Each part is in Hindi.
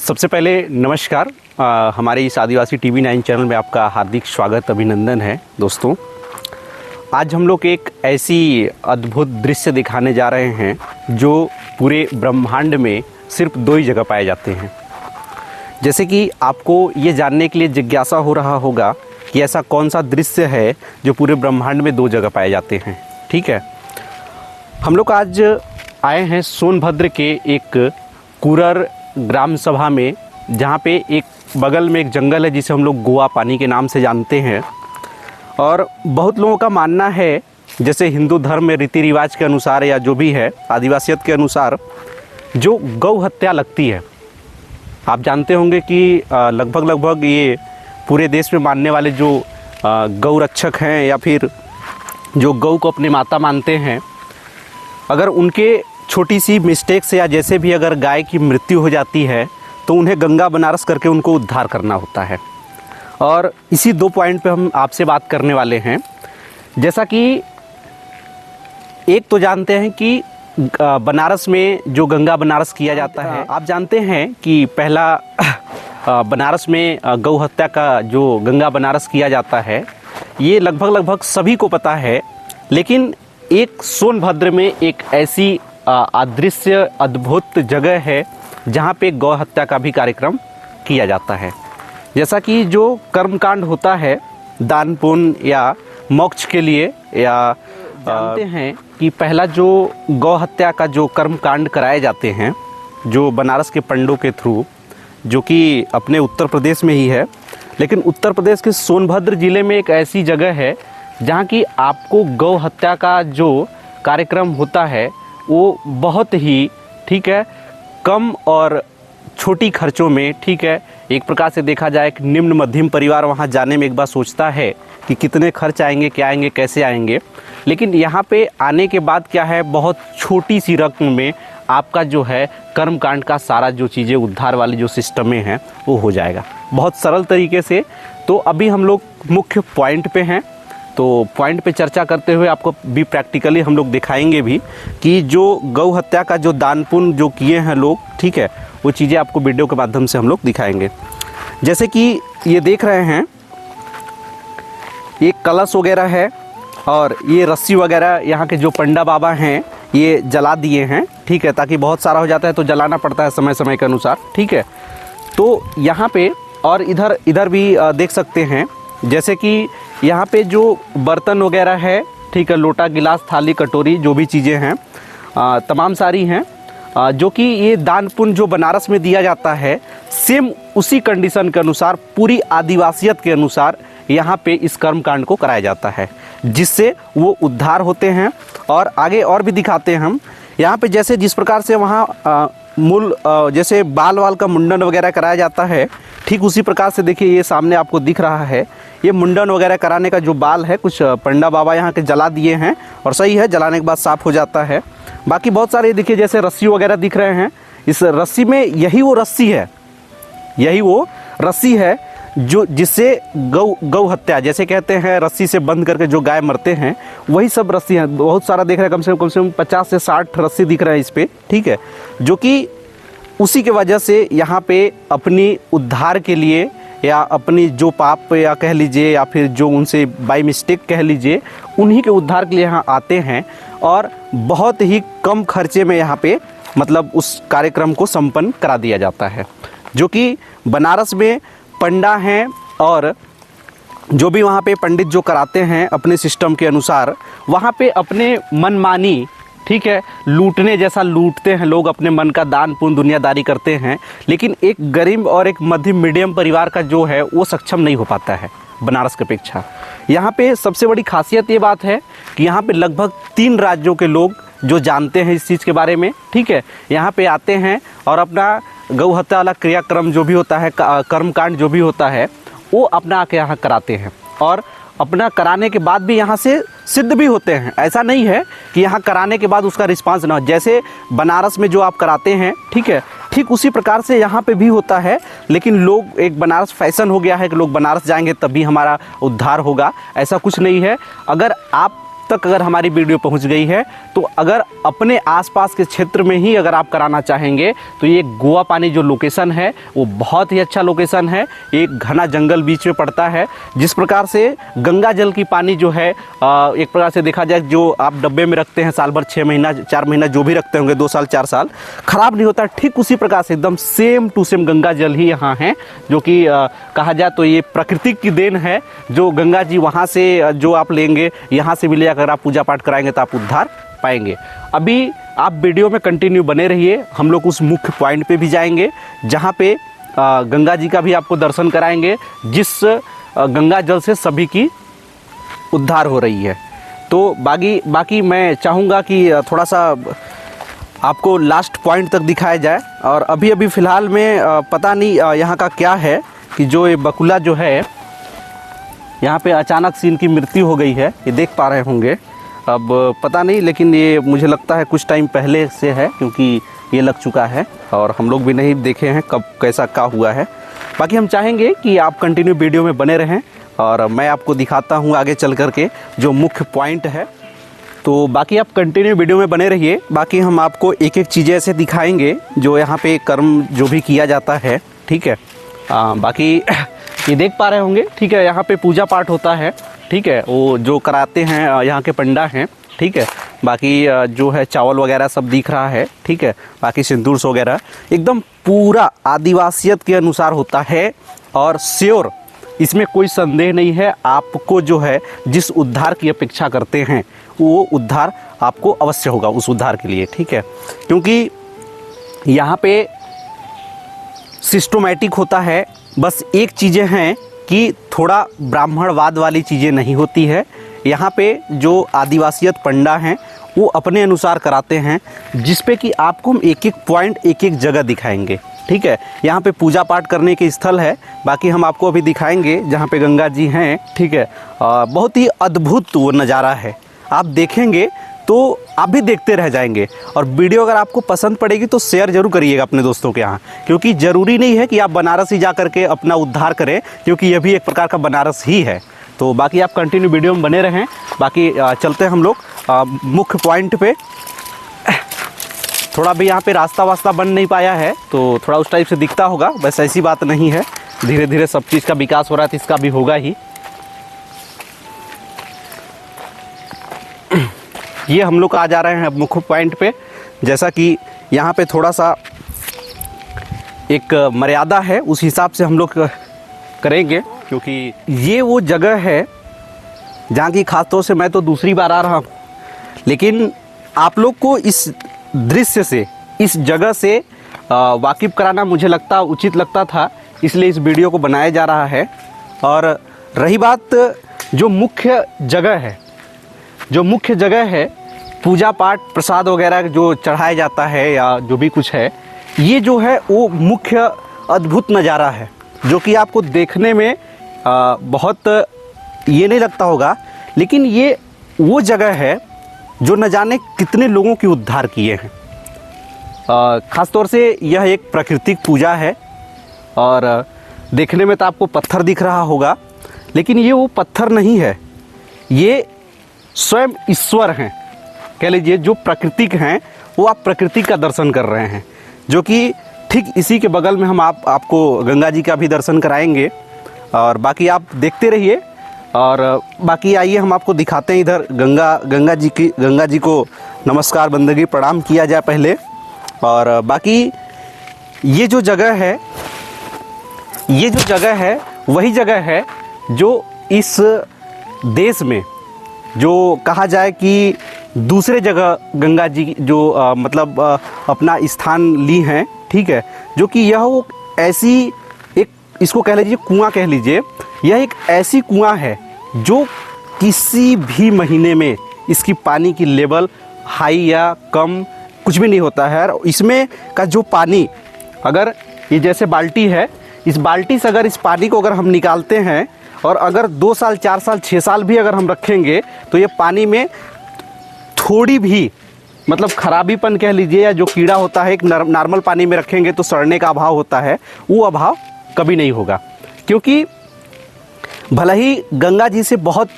सबसे पहले नमस्कार। हमारे इस आदिवासी टीवी 9 चैनल में आपका हार्दिक स्वागत अभिनंदन है। दोस्तों, आज हम लोग एक ऐसी अद्भुत दृश्य दिखाने जा रहे हैं जो पूरे ब्रह्मांड में सिर्फ 2 ही जगह पाए जाते हैं। जैसे कि आपको ये जानने के लिए जिज्ञासा हो रहा होगा कि ऐसा कौन सा दृश्य है जो पूरे ब्रह्मांड में 2 जगह पाए जाते हैं। ठीक है, हम लोग आज आए हैं सोनभद्र के एक कुरर ग्राम सभा में, जहाँ पे एक बगल में एक जंगल है जिसे हम लोग गोवा पानी के नाम से जानते हैं। और बहुत लोगों का मानना है, जैसे हिंदू धर्म में रीति रिवाज के अनुसार या जो भी है आदिवासियत के अनुसार, जो गौ हत्या लगती है, आप जानते होंगे कि लगभग ये पूरे देश में मानने वाले जो गौ रक्षक हैं या फिर जो गौ को अपनी माता मानते हैं, अगर उनके छोटी सी मिस्टेक से या जैसे भी अगर गाय की मृत्यु हो जाती है तो उन्हें गंगा बनारस करके उनको उद्धार करना होता है। और इसी 2 पॉइंट पे हम आपसे बात करने वाले हैं। जैसा कि एक तो जानते हैं कि बनारस में जो गंगा बनारस किया जाता है, आप जानते हैं कि पहला बनारस में गौ हत्या का जो गंगा बनारस किया जाता है, ये लगभग सभी को पता है। लेकिन एक सोनभद्र में एक ऐसी अदृश्य अद्भुत जगह है जहाँ पे गौ हत्या का भी कार्यक्रम किया जाता है। जैसा कि जो कर्मकांड होता है दान पुण्य या मोक्ष के लिए, या जानते हैं कि पहला जो गौ हत्या का जो कर्मकांड कराए जाते हैं जो बनारस के पंडों के थ्रू, जो कि अपने उत्तर प्रदेश में ही है, लेकिन उत्तर प्रदेश के सोनभद्र ज़िले में एक ऐसी जगह है जहाँ की आपको गौ हत्या का जो कार्यक्रम होता है वो बहुत ही, ठीक है, कम और छोटी खर्चों में, ठीक है, एक प्रकार से देखा जाए एक निम्न मध्यम परिवार वहाँ जाने में एक बार सोचता है कि कितने खर्च आएंगे, क्या आएंगे, कैसे आएंगे। लेकिन यहाँ पे आने के बाद क्या है, बहुत छोटी सी रकम में आपका जो है कर्मकांड का सारा जो चीज़ें उद्धार वाली जो सिस्टम में हैं वो हो जाएगा बहुत सरल तरीके से। तो अभी हम लोग मुख्य पॉइंट पे हैं, तो पॉइंट पे चर्चा करते हुए आपको भी प्रैक्टिकली हम लोग दिखाएंगे भी कि जो गौ हत्या का जो दान पुण्य जो किए हैं लोग, ठीक है, वो चीज़ें आपको वीडियो के माध्यम से हम लोग दिखाएंगे। जैसे कि ये देख रहे हैं, एक कलश वगैरह है और ये रस्सी वगैरह यहाँ के जो पंडा बाबा हैं ये जला दिए हैं, ठीक है, ताकि बहुत सारा हो जाता है तो जलाना पड़ता है समय समय के अनुसार, ठीक है। तो यहाँ पे और इधर भी देख सकते हैं, जैसे कि यहाँ पे जो बर्तन वगैरह है, ठीक है, लोटा गिलास थाली कटोरी जो भी चीज़ें हैं तमाम सारी हैं, जो कि ये दान पुण्य जो बनारस में दिया जाता है सेम उसी कंडीशन के अनुसार, पूरी आदिवासियत के अनुसार यहाँ पे इस कर्मकांड को कराया जाता है, जिससे वो उद्धार होते हैं। और आगे और भी दिखाते हैं हम यहाँ पे, जैसे जिस प्रकार से वहाँ मूल जैसे बाल का मुंडन वगैरह कराया जाता है, ठीक उसी प्रकार से देखिए ये सामने आपको दिख रहा है, ये मुंडन वगैरह कराने का जो बाल है कुछ पंडा बाबा यहाँ के जला दिए हैं, और सही है, जलाने के बाद साफ़ हो जाता है। बाकी बहुत सारे देखिए जैसे रस्सी वगैरह दिख रहे हैं, इस रस्सी में यही वो रस्सी है जो जिससे गौ हत्या जैसे कहते हैं, रस्सी से बंद करके जो गाय मरते हैं, वही सब रस्सी हैं। बहुत सारा देख रहे हैं, कम से कम 50 से 60 रस्सी दिख रहा है इस पर, ठीक है, जो कि उसी के वजह से यहाँ पे अपनी उद्धार के लिए या अपनी जो पाप या कह लीजिए या फिर जो उनसे बाय मिस्टेक कह लीजिए, उन्हीं के उद्धार के लिए यहाँ आते हैं और बहुत ही कम खर्चे में यहाँ पे मतलब उस कार्यक्रम को संपन्न करा दिया जाता है। जो कि बनारस में पंडा हैं और जो भी वहाँ पे पंडित जो कराते हैं अपने सिस्टम के अनुसार, वहाँ पे अपने मनमानी, ठीक है, लूटने जैसा लूटते हैं लोग, अपने मन का दान पुण्य दुनियादारी करते हैं। लेकिन एक गरीब और एक मध्यम मीडियम परिवार का जो है वो सक्षम नहीं हो पाता है बनारस की अपेक्षा। यहाँ पे सबसे बड़ी खासियत ये बात है कि यहाँ पे लगभग 3 राज्यों के लोग जो जानते हैं इस चीज़ के बारे में, ठीक है, यहाँ पे आते हैं और अपना गौ हत्या वाला क्रियाक्रम जो भी होता है, कर्मकांड जो भी होता है, वो अपना आके यहाँ कराते हैं और अपना कराने के बाद भी यहाँ से सिद्ध भी होते हैं। ऐसा नहीं है कि यहाँ कराने के बाद उसका रिस्पांस ना हो, जैसे बनारस में जो आप कराते हैं, ठीक है, ठीक उसी प्रकार से यहाँ पे भी होता है। लेकिन लोग एक बनारस फैशन हो गया है कि लोग बनारस जाएंगे तभी हमारा उद्धार होगा, ऐसा कुछ नहीं है। अगर आप तक अगर हमारी वीडियो पहुंच गई है तो अगर अपने आसपास के क्षेत्र में ही अगर आप कराना चाहेंगे तो ये गोवा पानी जो लोकेशन है वो बहुत ही अच्छा लोकेशन है। एक घना जंगल बीच में पड़ता है। जिस प्रकार से गंगा जल की पानी जो है एक प्रकार से देखा जाए जो आप डब्बे में रखते हैं साल भर 6 महीना 4 महीना जो भी रखते होंगे 2 साल 4 साल ख़राब नहीं होता, ठीक उसी प्रकार से एकदम सेम टू सेम गंगा जल ही यहाँ है। जो कि कहा जाए तो ये प्रकृति की देन है। जो गंगा जी वहाँ से जो आप लेंगे यहाँ से भी ले अगर आप पूजा पाठ कराएंगे तो आप उद्धार पाएंगे। अभी आप वीडियो में कंटिन्यू बने रहिए। हम लोग उस मुख्य पॉइंट पे भी जाएंगे जहाँ पे गंगा जी का भी आपको दर्शन कराएंगे, जिस गंगा जल से सभी की उद्धार हो रही है। तो बाकी मैं चाहूँगा कि थोड़ा सा आपको लास्ट पॉइंट तक दिखाया जाए। और अभी फ़िलहाल में पता नहीं यहाँ का क्या है कि जो ये बकुला जो है यहाँ पे अचानक से इनकी मृत्यु हो गई है, ये देख पा रहे होंगे। अब पता नहीं, लेकिन ये मुझे लगता है कुछ टाइम पहले से है क्योंकि ये लग चुका है और हम लोग भी नहीं देखे हैं कब कैसा क्या हुआ है। बाकी हम चाहेंगे कि आप कंटिन्यू वीडियो में बने रहें और मैं आपको दिखाता हूँ आगे चल कर के जो मुख्य पॉइंट है। तो बाकी आप कंटिन्यू वीडियो में बने रहिए। बाकी हम आपको एक एक चीज़ें ऐसे दिखाएंगे जो यहाँ पे कर्म जो भी किया जाता है, ठीक है। बाकी ये देख पा रहे होंगे, ठीक है, यहाँ पे पूजा पाठ होता है, ठीक है। वो जो कराते हैं यहाँ के पंडा हैं, ठीक है। बाकी जो है चावल वगैरह सब दिख रहा है, ठीक है। बाकी सिंदूर वगैरह एकदम पूरा आदिवासियत के अनुसार होता है और श्योर इसमें कोई संदेह नहीं है। आपको जो है जिस उद्धार की अपेक्षा करते हैं वो उद्धार आपको अवश्य होगा उस उद्धार के लिए, ठीक है। क्योंकि यहाँ पे सिस्टमैटिक होता है। बस एक चीज़ें हैं कि थोड़ा ब्राह्मणवाद वाली चीज़ें नहीं होती है। यहाँ पे जो आदिवासियत पंडा हैं वो अपने अनुसार कराते हैं, जिस पे कि आपको हम एक एक पॉइंट एक एक जगह दिखाएंगे, ठीक है। यहाँ पे पूजा पाठ करने के स्थल है। बाकी हम आपको अभी दिखाएंगे जहाँ पे गंगा जी हैं, ठीक है। बहुत ही अद्भुत वो नज़ारा है। आप देखेंगे तो आप भी देखते रह जाएंगे। और वीडियो अगर आपको पसंद पड़ेगी तो शेयर ज़रूर करिएगा अपने दोस्तों के यहाँ, क्योंकि ज़रूरी नहीं है कि आप बनारस ही जा करके अपना उद्धार करें, क्योंकि यह भी एक प्रकार का बनारस ही है। तो बाकी आप कंटिन्यू वीडियो में बने रहें। बाकी चलते हैं हम लोग मुख्य पॉइंट पे। थोड़ा भी यहाँ पे रास्ता वास्ता बन नहीं पाया है तो थोड़ा उस टाइप से दिखता होगा, बस ऐसी बात नहीं है। धीरे धीरे सब चीज़ का विकास हो रहा है तो इसका भी होगा ही। ये हम लोग आ जा रहे हैं मुख्य पॉइंट पे। जैसा कि यहाँ पे थोड़ा सा एक मर्यादा है, उस हिसाब से हम लोग करेंगे, क्योंकि ये वो जगह है जहाँ की खास तौर से मैं तो दूसरी बार आ रहा हूँ, लेकिन आप लोग को इस दृश्य से, इस जगह से वाकिफ़ कराना मुझे उचित लगता था, इसलिए इस वीडियो को बनाया जा रहा है। और रही बात जो मुख्य जगह है पूजा पाठ प्रसाद वगैरह जो चढ़ाया जाता है या जो भी कुछ है, ये जो है वो मुख्य अद्भुत नज़ारा है जो कि आपको देखने में बहुत ये नहीं लगता होगा, लेकिन ये वो जगह है जो न जाने कितने लोगों की उद्धार किए हैं। ख़ास तौर से यह एक प्राकृतिक पूजा है और देखने में तो आपको पत्थर दिख रहा होगा, लेकिन ये वो पत्थर नहीं है, ये स्वयं ईश्वर हैं, कह लीजिए। जो प्राकृतिक हैं वो आप प्रकृति का दर्शन कर रहे हैं, जो कि ठीक इसी के बगल में हम आपको गंगा जी का भी दर्शन कराएंगे। और बाकी आप देखते रहिए। और बाकी आइए हम आपको दिखाते हैं इधर गंगा जी को नमस्कार बंदगी प्रणाम किया जाए पहले। और बाकी ये जो जगह है वही जगह है जो इस देश में जो कहा जाए कि दूसरे जगह गंगा जी जो मतलब अपना स्थान ली हैं, ठीक है। जो कि यह वो ऐसी एक, इसको कह लीजिए कुआं कह लीजिए, यह एक ऐसी कुआं है जो किसी भी महीने में इसकी पानी की लेवल हाई या कम कुछ भी नहीं होता है। और इसमें का जो पानी, अगर ये जैसे बाल्टी है, इस बाल्टी से अगर इस पानी को अगर हम निकालते हैं और अगर 2 साल 4 साल 6 साल भी अगर हम रखेंगे तो ये पानी में थोड़ी भी मतलब खराबीपन कह लीजिए या जो कीड़ा होता है, एक नॉर्मल पानी में रखेंगे तो सड़ने का अभाव होता है, वो अभाव कभी नहीं होगा। क्योंकि भले ही गंगा जी से बहुत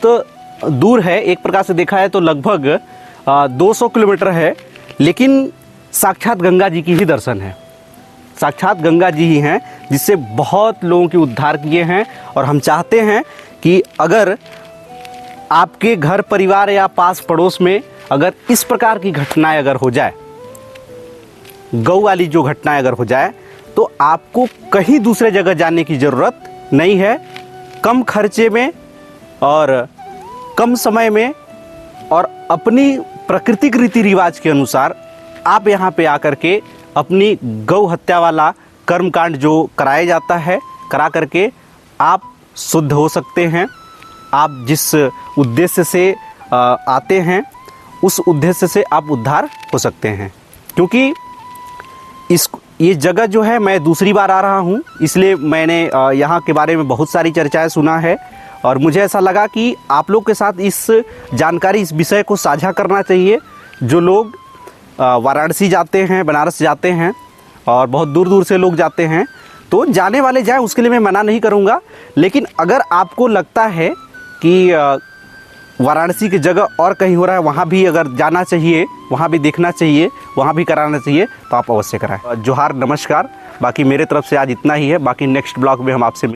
दूर है, एक प्रकार से देखा है तो लगभग 200 किलोमीटर है, लेकिन साक्षात गंगा जी की ही दर्शन है। साक्षात गंगा जी ही हैं जिससे बहुत लोगों के उद्धार किए हैं। और हम चाहते हैं कि अगर आपके घर परिवार या पास पड़ोस में अगर इस प्रकार की घटनाएं अगर हो जाए, गौ वाली जो घटनाएं अगर हो जाए, तो आपको कहीं दूसरे जगह जाने की ज़रूरत नहीं है। कम खर्चे में और कम समय में और अपनी प्राकृतिक रीति रिवाज के अनुसार आप यहाँ पे आकर के अपनी गौ हत्या वाला कर्मकांड जो कराया जाता है, करा करके आप शुद्ध हो सकते हैं। आप जिस उद्देश्य से आते हैं उस उद्देश्य से आप उद्धार हो सकते हैं। क्योंकि ये जगह जो है, मैं दूसरी बार आ रहा हूँ, इसलिए मैंने यहाँ के बारे में बहुत सारी चर्चाएं सुना है और मुझे ऐसा लगा कि आप लोग के साथ इस जानकारी, इस विषय को साझा करना चाहिए। जो लोग वाराणसी जाते हैं, बनारस जाते हैं और बहुत दूर दूर से लोग जाते हैं, तो जाने वाले जाएं, उसके लिए मैं मना नहीं करूँगा। लेकिन अगर आपको लगता है कि वाराणसी की जगह और कहीं हो रहा है, वहाँ भी अगर जाना चाहिए, वहाँ भी देखना चाहिए, वहाँ भी कराना चाहिए, तो आप अवश्य कराएं। जोहार, नमस्कार। बाकी मेरे तरफ से आज इतना ही है। बाकी नेक्स्ट ब्लॉग में हम आपसे